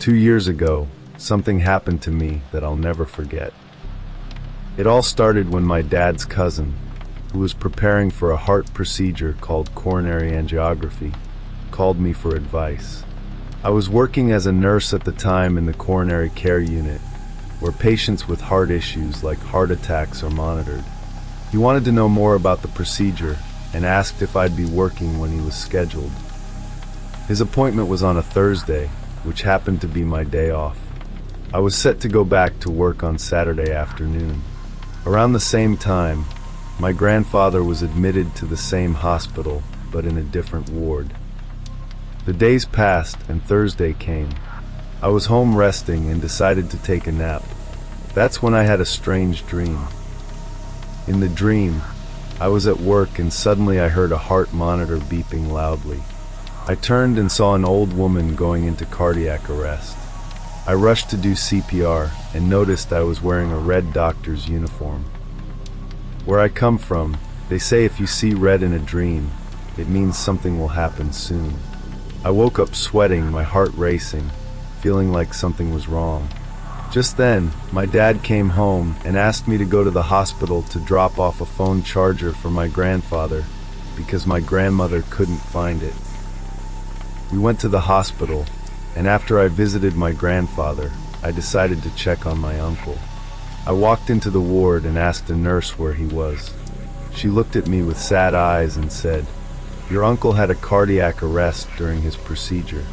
2 years ago, something happened to me that I'll never forget. It all started when my dad's cousin, who was preparing for a heart procedure called coronary angiography, called me for advice. I was working as a nurse at the time in the coronary care unit, where patients with heart issues like heart attacks are monitored. He wanted to know more about the procedure and asked if I'd be working when he was scheduled. His appointment was on a Thursday, which happened to be my day off. I was set to go back to work on Saturday afternoon. Around the same time, my grandfather was admitted to the same hospital, but in a different ward. The days passed and Thursday came. I was home resting and decided to take a nap. That's when I had a strange dream. In the dream, I was at work and suddenly I heard a heart monitor beeping loudly. I turned and saw an old woman going into cardiac arrest. I rushed to do CPR and noticed I was wearing a red doctor's uniform. Where I come from, they say if you see red in a dream, it means something will happen soon. I woke up sweating, my heart racing, feeling like something was wrong. Just then, my dad came home and asked me to go to the hospital to drop off a phone charger for my grandfather because my grandmother couldn't find it. We went to the hospital, and after I visited my grandfather, I decided to check on my uncle. I walked into the ward and asked a nurse where he was. She looked at me with sad eyes and said, "Your uncle had a cardiac arrest during his procedure.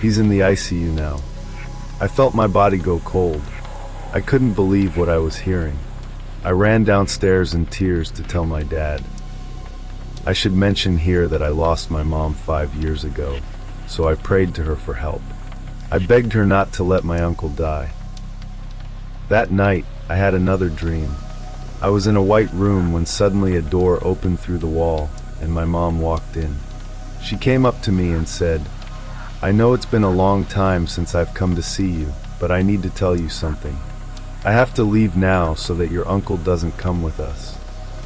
He's in the ICU now." I felt my body go cold. I couldn't believe what I was hearing. I ran downstairs in tears to tell my dad. I should mention here that I lost my mom 5 years ago, so I prayed to her for help. I begged her not to let my uncle die. That night, I had another dream. I was in a white room when suddenly a door opened through the wall and my mom walked in. She came up to me and said, "I know it's been a long time since I've come to see you, but I need to tell you something. I have to leave now so that your uncle doesn't come with us.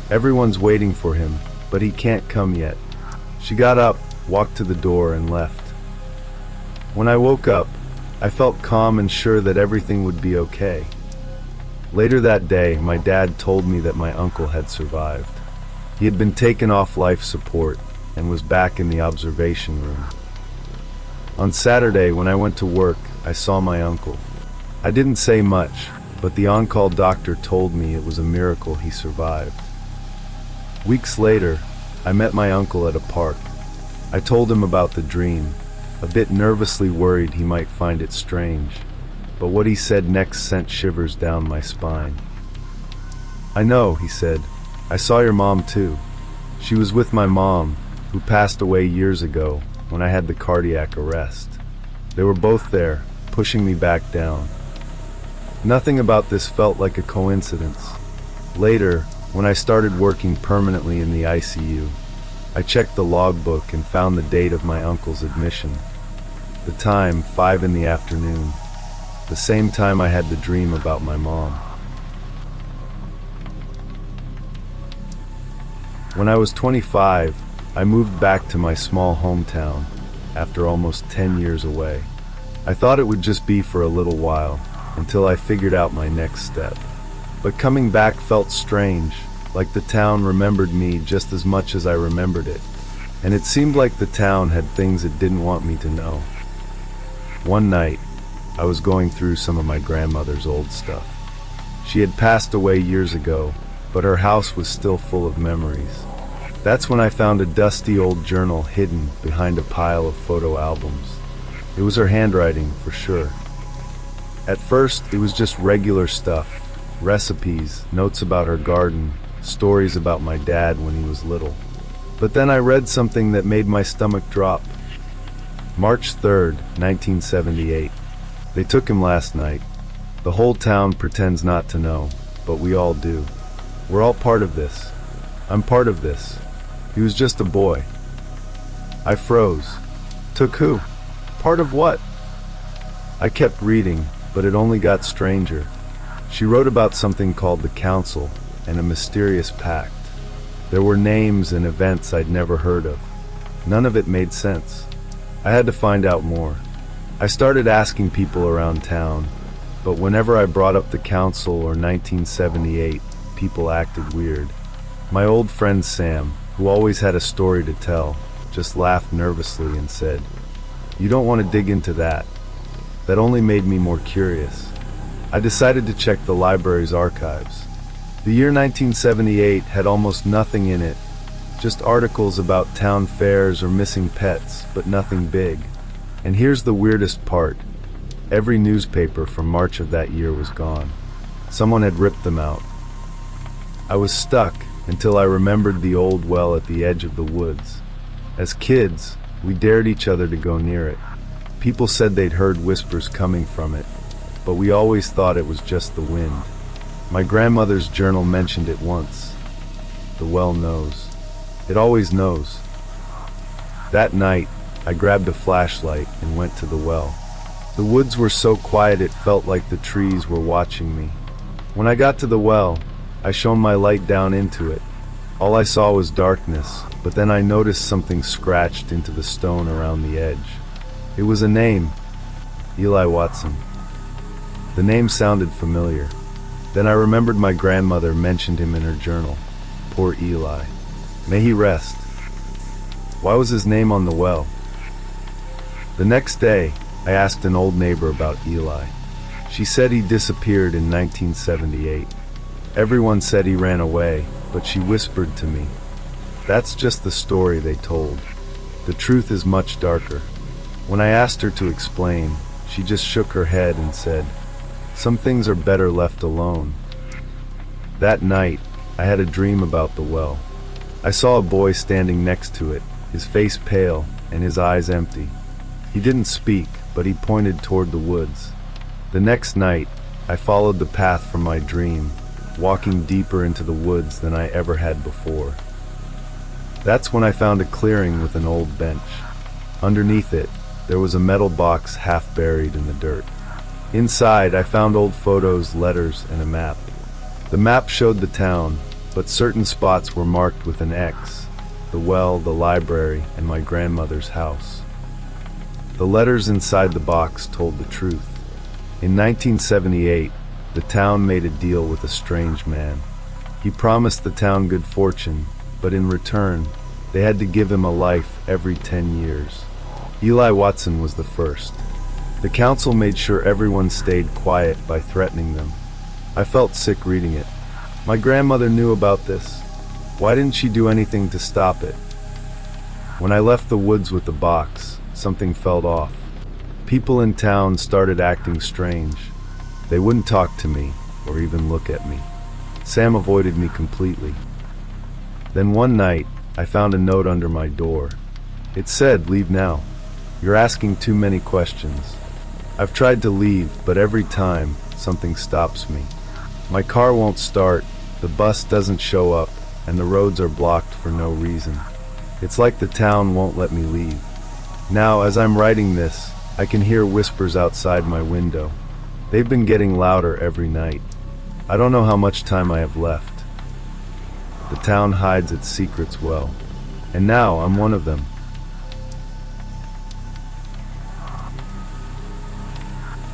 Everyone's waiting for him, but he can't come yet." She got up, walked to the door, and left. When I woke up, I felt calm and sure that everything would be okay. Later that day, my dad told me that my uncle had survived. He had been taken off life support and was back in the observation room. On Saturday, when I went to work, I saw my uncle. I didn't say much, but the on-call doctor told me it was a miracle he survived. Weeks later, I met my uncle at a park. I told him about the dream, a bit nervously worried he might find it strange, but what he said next sent shivers down my spine. "I know," he said. "I saw your mom too. She was with my mom, who passed away years ago when I had the cardiac arrest. They were both there, pushing me back down." Nothing about this felt like a coincidence. Later, when I started working permanently in the ICU, I checked the logbook and found the date of my uncle's admission. The time, 5 in the afternoon, the same time I had the dream about my mom. When I was 25, I moved back to my small hometown after almost 10 years away. I thought it would just be for a little while, until I figured out my next step. But coming back felt strange, like the town remembered me just as much as I remembered it. And it seemed like the town had things it didn't want me to know. One night, I was going through some of my grandmother's old stuff. She had passed away years ago, but her house was still full of memories. That's when I found a dusty old journal hidden behind a pile of photo albums. It was her handwriting, for sure. At first, it was just regular stuff, recipes, notes about her garden, stories about my dad when he was little. But then I read something that made my stomach drop. March 3rd, 1978. They took him last night. The whole town pretends not to know, but we all do. We're all part of this. I'm part of this. He was just a boy. I froze. Took who? Part of what? I kept reading, but it only got stranger. She wrote about something called the Council and a mysterious pact. There were names and events I'd never heard of. None of it made sense. I had to find out more. I started asking people around town, but whenever I brought up the council or 1978, people acted weird. My old friend Sam, who always had a story to tell, just laughed nervously and said, "You don't want to dig into that." That only made me more curious. I decided to check the library's archives. The year 1978 had almost nothing in it, just articles about town fairs or missing pets, but nothing big. And here's the weirdest part. Every newspaper from March of that year was gone. Someone had ripped them out. I was stuck until I remembered the old well at the edge of the woods. As kids, we dared each other to go near it. People said they'd heard whispers coming from it, but we always thought it was just the wind. My grandmother's journal mentioned it once. The well knows. It always knows. That night, I grabbed a flashlight and went to the well. The woods were so quiet it felt like the trees were watching me. When I got to the well, I shone my light down into it. All I saw was darkness, but then I noticed something scratched into the stone around the edge. It was a name, Eli Watson. The name sounded familiar. Then I remembered my grandmother mentioned him in her journal. Poor Eli. May he rest. Why was his name on the well? The next day, I asked an old neighbor about Eli. She said he disappeared in 1978. Everyone said he ran away, but she whispered to me, "That's just the story they told. The truth is much darker." When I asked her to explain, she just shook her head and said, "Some things are better left alone." That night, I had a dream about the well. I saw a boy standing next to it, his face pale and his eyes empty. He didn't speak, but he pointed toward the woods. The next night, I followed the path from my dream, walking deeper into the woods than I ever had before. That's when I found a clearing with an old bench. Underneath it, there was a metal box half buried in the dirt. Inside, I found old photos, letters, and a map. The map showed the town, but certain spots were marked with an X: the well, the library, and my grandmother's house. The letters inside the box told the truth. In 1978, the town made a deal with a strange man. He promised the town good fortune, but in return, they had to give him a life every 10 years. Eli Watson was the first. The council made sure everyone stayed quiet by threatening them. I felt sick reading it. My grandmother knew about this. Why didn't she do anything to stop it? When I left the woods with the box, something felt off. People in town started acting strange. They wouldn't talk to me or even look at me. Sam avoided me completely. Then one night, I found a note under my door. It said, "Leave now. You're asking too many questions." I've tried to leave, but every time, something stops me. My car won't start, the bus doesn't show up, and the roads are blocked for no reason. It's like the town won't let me leave. Now, as I'm writing this, I can hear whispers outside my window. They've been getting louder every night. I don't know how much time I have left. The town hides its secrets well, and now I'm one of them.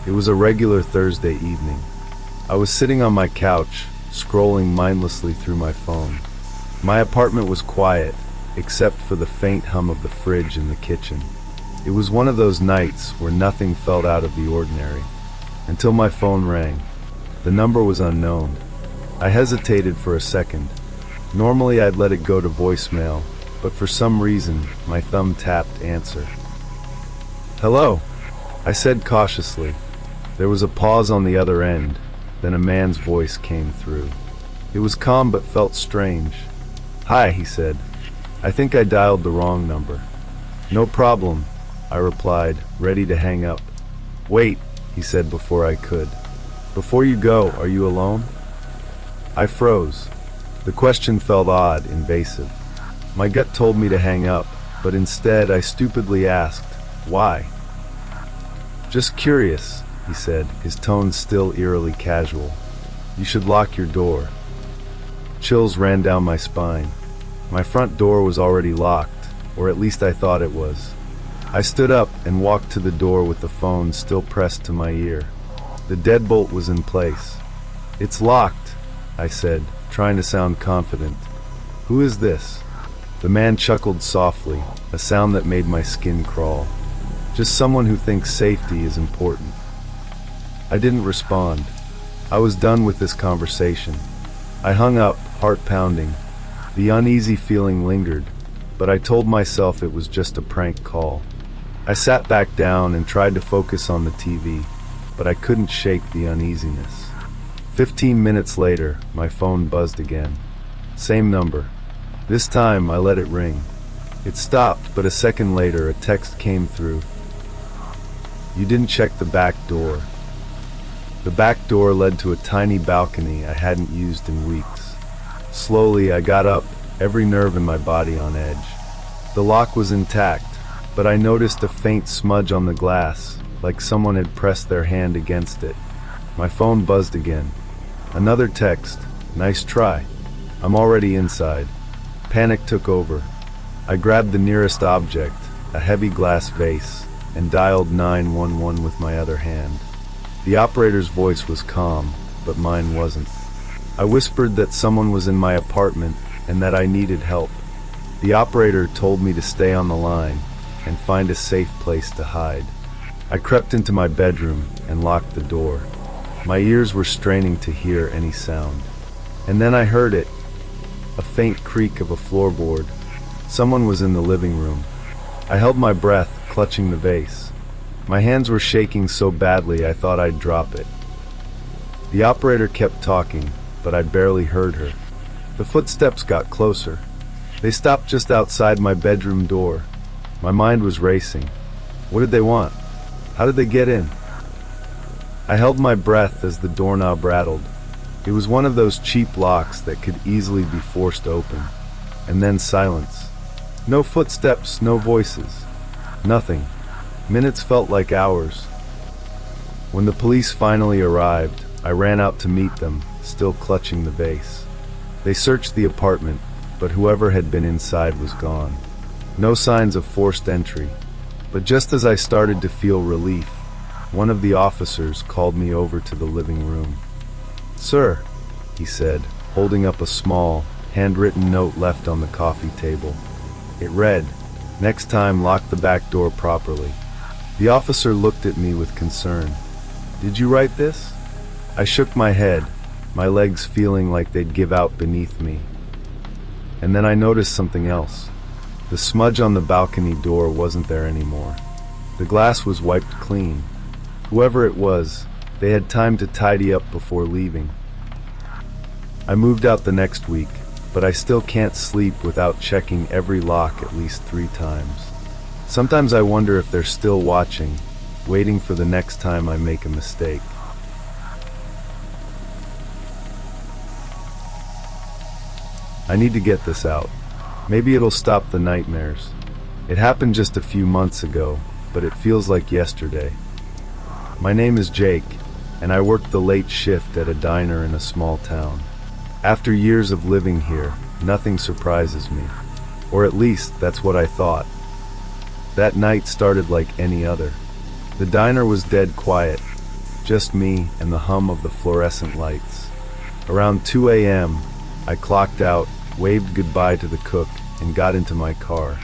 It was a regular Thursday evening. I was sitting on my couch, scrolling mindlessly through my phone. My apartment was quiet, except for the faint hum of the fridge in the kitchen. It was one of those nights where nothing felt out of the ordinary, until my phone rang. The number was unknown. I hesitated for a second. Normally I'd let it go to voicemail, but for some reason, my thumb tapped answer. "Hello," I said cautiously. There was a pause on the other end, then a man's voice came through. It was calm but felt strange. "Hi," he said. "I think I dialed the wrong number." "No problem," I replied, ready to hang up. "Wait," he said before I could. "Before you go, are you alone?" I froze. The question felt odd, invasive. My gut told me to hang up, but instead I stupidly asked, "Why?" "Just curious," he said, his tone still eerily casual. "You should lock your door." Chills ran down my spine. My front door was already locked, or at least I thought it was. I stood up and walked to the door with the phone still pressed to my ear. The deadbolt was in place. "It's locked," I said, trying to sound confident. "Who is this?" The man chuckled softly, a sound that made my skin crawl. "Just someone who thinks safety is important." I didn't respond. I was done with this conversation. I hung up, heart pounding. The uneasy feeling lingered, but I told myself it was just a prank call. I sat back down and tried to focus on the TV, but I couldn't shake the uneasiness. 15 minutes later, my phone buzzed again. Same number. This time, I let it ring. It stopped, but a second later, a text came through. "You didn't check the back door." The back door led to a tiny balcony I hadn't used in weeks. Slowly, I got up, every nerve in my body on edge. The lock was intact, but I noticed a faint smudge on the glass, like someone had pressed their hand against it. My phone buzzed again. Another text. "Nice try. I'm already inside." Panic took over. I grabbed the nearest object, a heavy glass vase, and dialed 911 with my other hand. The operator's voice was calm, but mine wasn't. I whispered that someone was in my apartment and that I needed help. The operator told me to stay on the line and find a safe place to hide. I crept into my bedroom and locked the door. My ears were straining to hear any sound. And then I heard it, a faint creak of a floorboard. Someone was in the living room. I held my breath, clutching the vase. My hands were shaking so badly I thought I'd drop it. The operator kept talking, but I barely heard her. The footsteps got closer. They stopped just outside my bedroom door. My mind was racing. What did they want? How did they get in? I held my breath as the doorknob rattled. It was one of those cheap locks that could easily be forced open. And then silence. No footsteps, no voices. Nothing. Minutes felt like hours. When the police finally arrived, I ran out to meet them, still clutching the vase. They searched the apartment, but whoever had been inside was gone. No signs of forced entry. But just as I started to feel relief, one of the officers called me over to the living room. "Sir," he said, holding up a small, handwritten note left on the coffee table. It read, "Next time, lock the back door properly." The officer looked at me with concern. "Did you write this?" I shook my head, my legs feeling like they'd give out beneath me. And then I noticed something else. The smudge on the balcony door wasn't there anymore. The glass was wiped clean. Whoever it was, they had time to tidy up before leaving. I moved out the next week, but I still can't sleep without checking every lock at least 3 times. Sometimes I wonder if they're still watching, waiting for the next time I make a mistake. I need to get this out. Maybe it'll stop the nightmares. It happened just a few months ago, but it feels like yesterday. My name is Jake, and I work the late shift at a diner in a small town. After years of living here, nothing surprises me. Or at least, that's what I thought. That night started like any other. The diner was dead quiet, just me and the hum of the fluorescent lights. Around 2 a.m., I clocked out, waved goodbye to the cook, and got into my car.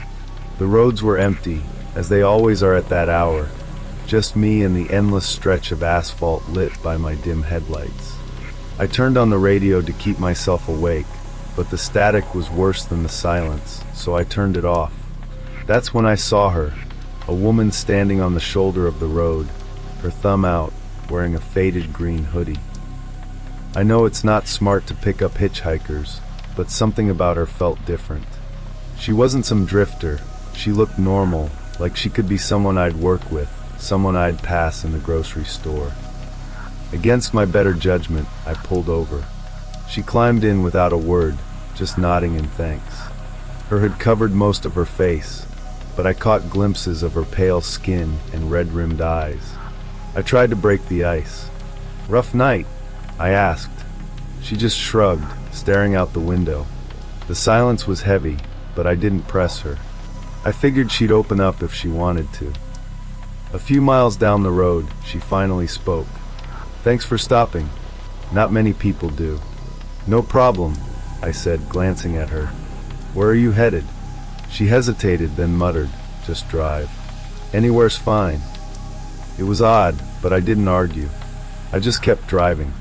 The roads were empty, as they always are at that hour, just me and the endless stretch of asphalt lit by my dim headlights. I turned on the radio to keep myself awake, but the static was worse than the silence, so I turned it off. That's when I saw her, a woman standing on the shoulder of the road, her thumb out, wearing a faded green hoodie. I know it's not smart to pick up hitchhikers, but something about her felt different. She wasn't some drifter. She looked normal, like she could be someone I'd work with, someone I'd pass in the grocery store. Against my better judgment, I pulled over. She climbed in without a word, just nodding in thanks. Her hood covered most of her face, but I caught glimpses of her pale skin and red-rimmed eyes. I tried to break the ice. "Rough night?" I asked. She just shrugged, staring out the window. The silence was heavy, but I didn't press her. I figured she'd open up if she wanted to. A few miles down the road, she finally spoke. "Thanks for stopping. Not many people do." "No problem," I said, glancing at her. "Where are you headed?" She hesitated, then muttered, "Just drive. Anywhere's fine." It was odd, but I didn't argue. I just kept driving.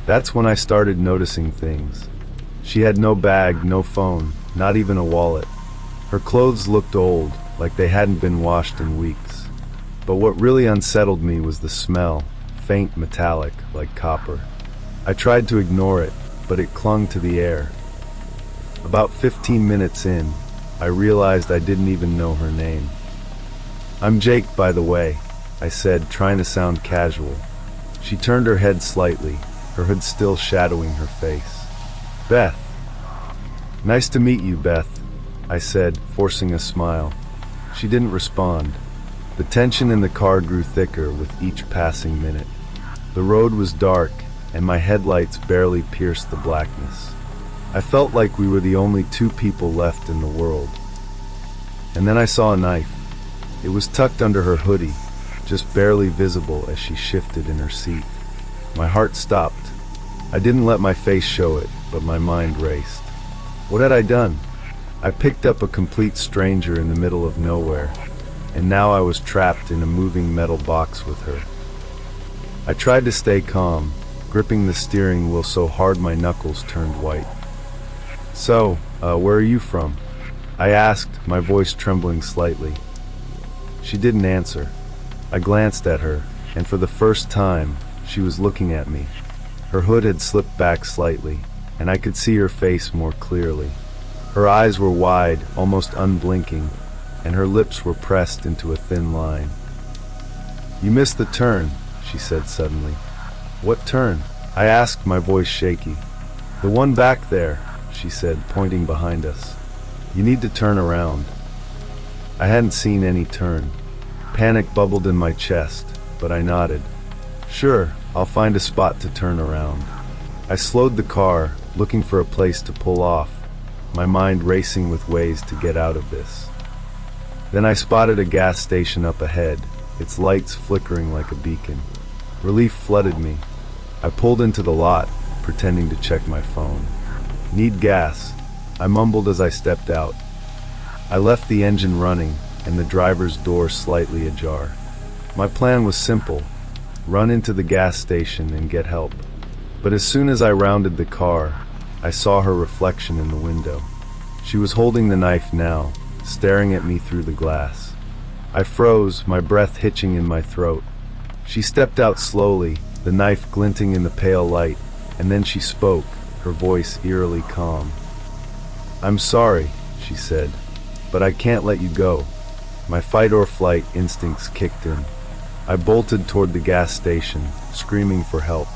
That's when I started noticing things. She had no bag, no phone, not even a wallet. Her clothes looked old, like they hadn't been washed in weeks. But what really unsettled me was the smell, faint metallic, like copper. I tried to ignore it, but it clung to the air. About 15 minutes in, I realized I didn't even know her name. "I'm Jake, by the way," I said, trying to sound casual. She turned her head slightly, her hood still shadowing her face. "Beth." "Nice to meet you, Beth," I said, forcing a smile. She didn't respond. The tension in the car grew thicker with each passing minute. The road was dark, and my headlights barely pierced the blackness. I felt like we were the only two people left in the world. And then I saw a knife. It was tucked under her hoodie, just barely visible as she shifted in her seat. My heart stopped. I didn't let my face show it, but my mind raced. What had I done? I picked up a complete stranger in the middle of nowhere, and now I was trapped in a moving metal box with her. I tried to stay calm, gripping the steering wheel so hard my knuckles turned white. "So, where are you from?" I asked, my voice trembling slightly. She didn't answer. I glanced at her, and for the first time, she was looking at me. Her hood had slipped back slightly, and I could see her face more clearly. Her eyes were wide, almost unblinking, and her lips were pressed into a thin line. "You missed the turn," she said suddenly. "What turn?" I asked, my voice shaky. "The one back there," she said, pointing behind us. "You need to turn around." I hadn't seen any turn. Panic bubbled in my chest, but I nodded. "Sure, I'll find a spot to turn around." I slowed the car, looking for a place to pull off, my mind racing with ways to get out of this. Then I spotted a gas station up ahead, its lights flickering like a beacon. Relief flooded me. I pulled into the lot, pretending to check my phone. "Need gas," I mumbled as I stepped out. I left the engine running and the driver's door slightly ajar. My plan was simple: run into the gas station and get help. But as soon as I rounded the car, I saw her reflection in the window. She was holding the knife now, staring at me through the glass. I froze, my breath hitching in my throat. She stepped out slowly, the knife glinting in the pale light, and then she spoke, her voice eerily calm. "I'm sorry," she said, "but I can't let you go." My fight-or-flight instincts kicked in. I bolted toward the gas station, screaming for help.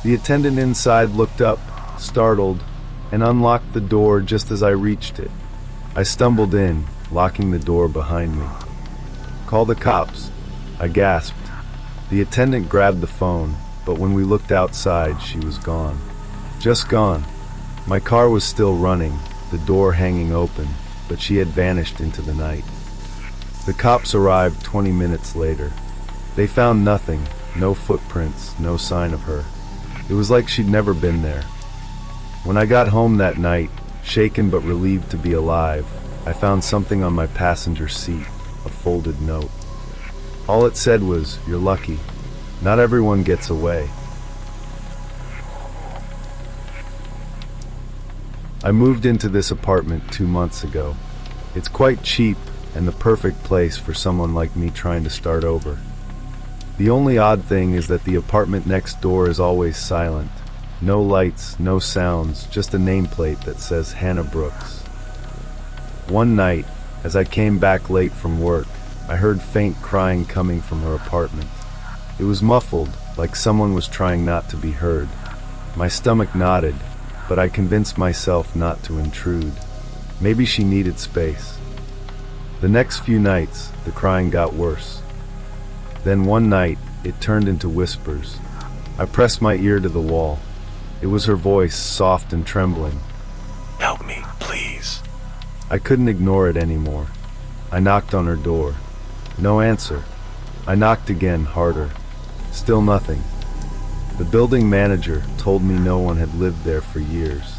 The attendant inside looked up, startled, and unlocked the door just as I reached it. I stumbled in, locking the door behind me. "Call the cops," I gasped. The attendant grabbed the phone, but when we looked outside, she was gone. Just gone. My car was still running, the door hanging open, but she had vanished into the night. The cops arrived 20 minutes later. They found nothing, no footprints, no sign of her. It was like she'd never been there. When I got home that night, shaken but relieved to be alive, I found something on my passenger seat, a folded note. All it said was, "You're lucky. Not everyone gets away." I moved into this apartment 2 months ago. It's quite cheap and the perfect place for someone like me trying to start over. The only odd thing is that the apartment next door is always silent. No lights, no sounds, just a nameplate that says Hannah Brooks. One night, as I came back late from work, I heard faint crying coming from her apartment. It was muffled, like someone was trying not to be heard. My stomach knotted, but I convinced myself not to intrude. Maybe she needed space. The next few nights, the crying got worse. Then one night, it turned into whispers. I pressed my ear to the wall. It was her voice, soft and trembling. "Help me, please." I couldn't ignore it anymore. I knocked on her door. No answer. I knocked again, harder. Still nothing. The building manager told me no one had lived there for years.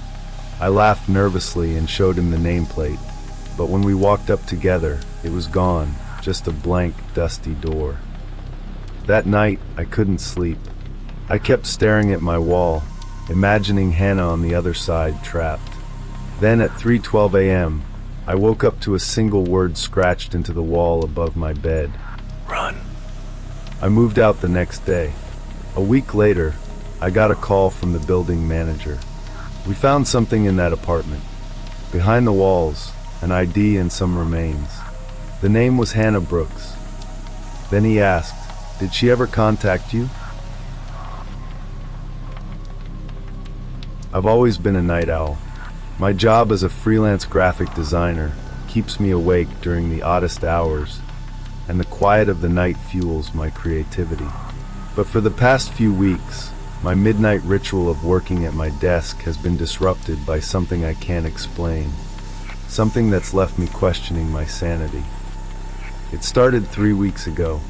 I laughed nervously and showed him the nameplate, but when we walked up together, it was gone, just a blank, dusty door. That night, I couldn't sleep. I kept staring at my wall, imagining Hannah on the other side, trapped. Then at 3:12 a.m., I woke up to a single word scratched into the wall above my bed. Run. I moved out the next day. A week later, I got a call from the building manager. We found something in that apartment. Behind the walls, an ID and some remains. The name was Hannah Brooks. Then he asked, "Did she ever contact you?" I've always been a night owl. My job as a freelance graphic designer keeps me awake during the oddest hours, and the quiet of the night fuels my creativity. But for the past few weeks, my midnight ritual of working at my desk has been disrupted by something I can't explain, something that's left me questioning my sanity. It started 3 weeks ago.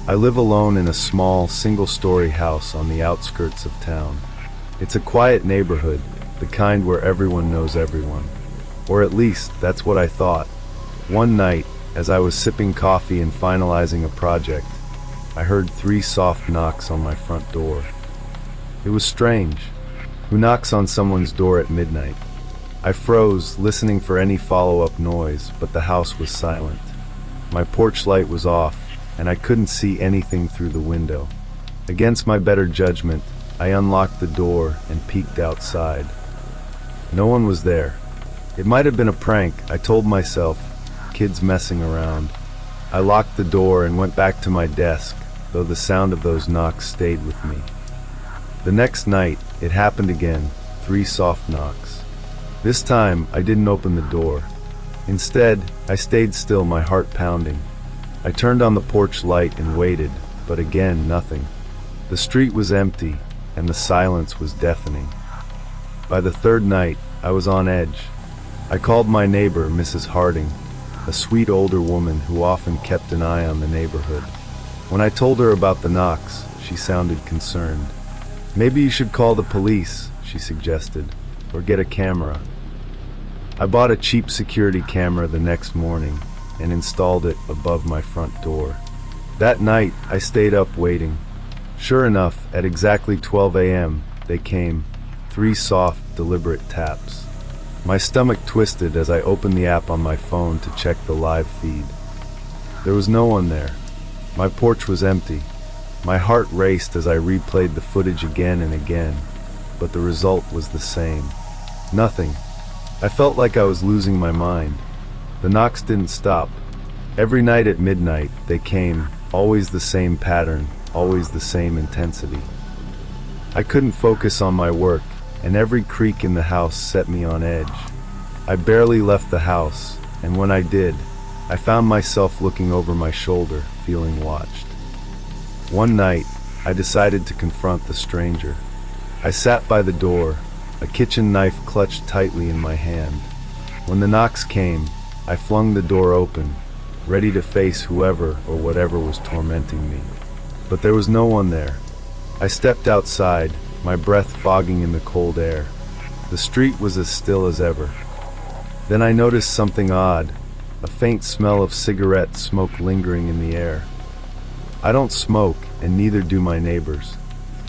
I live alone in a small, single-story house on the outskirts of town. It's a quiet neighborhood, the kind where everyone knows everyone. Or at least, that's what I thought. One night, as I was sipping coffee and finalizing a project, I heard 3 soft knocks on my front door. It was strange. Who knocks on someone's door at midnight? I froze, listening for any follow-up noise, but the house was silent. My porch light was off, and I couldn't see anything through the window. Against my better judgment, I unlocked the door and peeked outside. No one was there. It might have been a prank, I told myself, kids messing around. I locked the door and went back to my desk, though the sound of those knocks stayed with me. The next night, it happened again, 3 soft knocks. This time, I didn't open the door. Instead, I stayed still, my heart pounding. I turned on the porch light and waited, but again, nothing. The street was empty, and the silence was deafening. By the 3rd night, I was on edge. I called my neighbor, Mrs. Harding, a sweet older woman who often kept an eye on the neighborhood. When I told her about the knocks, she sounded concerned. "Maybe you should call the police," she suggested, "or get a camera." I bought a cheap security camera the next morning and installed it above my front door. That night, I stayed up waiting. Sure enough, at exactly 12 a.m., they came, 3 soft, deliberate taps. My stomach twisted as I opened the app on my phone to check the live feed. There was no one there. My porch was empty. My heart raced as I replayed the footage again and again, but the result was the same. Nothing. I felt like I was losing my mind. The knocks didn't stop. Every night at midnight, they came, always the same pattern, always the same intensity. I couldn't focus on my work, and every creak in the house set me on edge. I barely left the house, and when I did, I found myself looking over my shoulder, feeling watched. One night, I decided to confront the stranger. I sat by the door, a kitchen knife clutched tightly in my hand. When the knocks came, I flung the door open, ready to face whoever or whatever was tormenting me. But there was no one there. I stepped outside, my breath fogging in the cold air. The street was as still as ever. Then I noticed something odd, a faint smell of cigarette smoke lingering in the air. I don't smoke, and neither do my neighbors.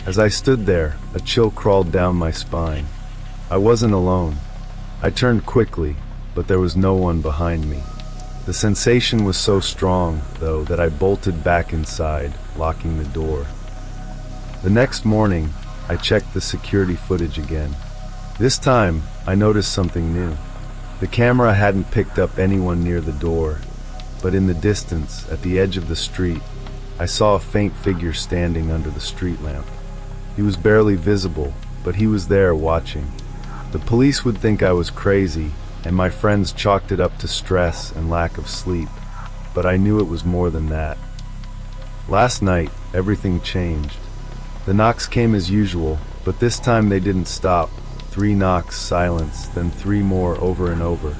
As I stood there, a chill crawled down my spine. I wasn't alone. I turned quickly, but there was no one behind me. The sensation was so strong, though, that I bolted back inside, locking the door. The next morning, I checked the security footage again. This time, I noticed something new. The camera hadn't picked up anyone near the door, but in the distance, at the edge of the street, I saw a faint figure standing under the street lamp. He was barely visible, but he was there watching. The police would think I was crazy, and my friends chalked it up to stress and lack of sleep, but I knew it was more than that. Last night, everything changed. The knocks came as usual, but this time they didn't stop. 3 knocks, silence, then 3 more over and over.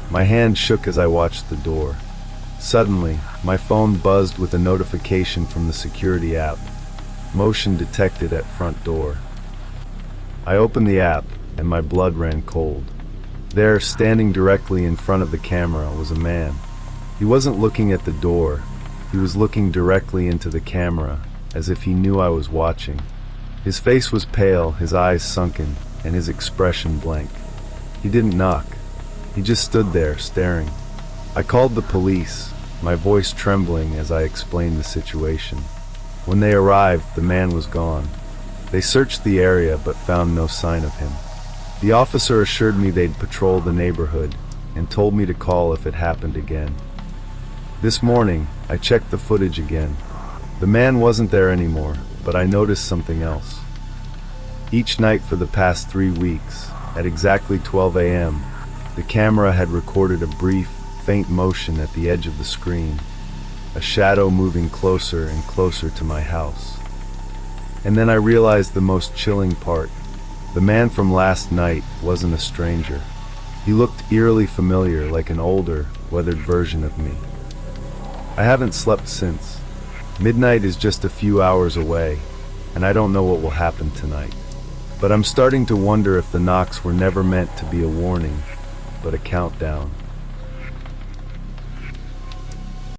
My hand shook as I watched the door. Suddenly, my phone buzzed with a notification from the security app. Motion detected at front door. I opened the app, and my blood ran cold. There, standing directly in front of the camera, was a man. He wasn't looking at the door. He was looking directly into the camera, as if he knew I was watching. His face was pale, his eyes sunken, and his expression blank. He didn't knock. He just stood there, staring. I called the police, my voice trembling as I explained the situation. When they arrived, the man was gone. They searched the area but found no sign of him. The officer assured me they'd patrol the neighborhood and told me to call if it happened again. This morning, I checked the footage again. The man wasn't there anymore, but I noticed something else. Each night for the past 3 weeks, at exactly 12 a.m., the camera had recorded a brief, faint motion at the edge of the screen, a shadow moving closer and closer to my house. And then I realized the most chilling part. The man from last night wasn't a stranger. He looked eerily familiar, like an older, weathered version of me. I haven't slept since. Midnight is just a few hours away, and I don't know what will happen tonight. But I'm starting to wonder if the knocks were never meant to be a warning, but a countdown.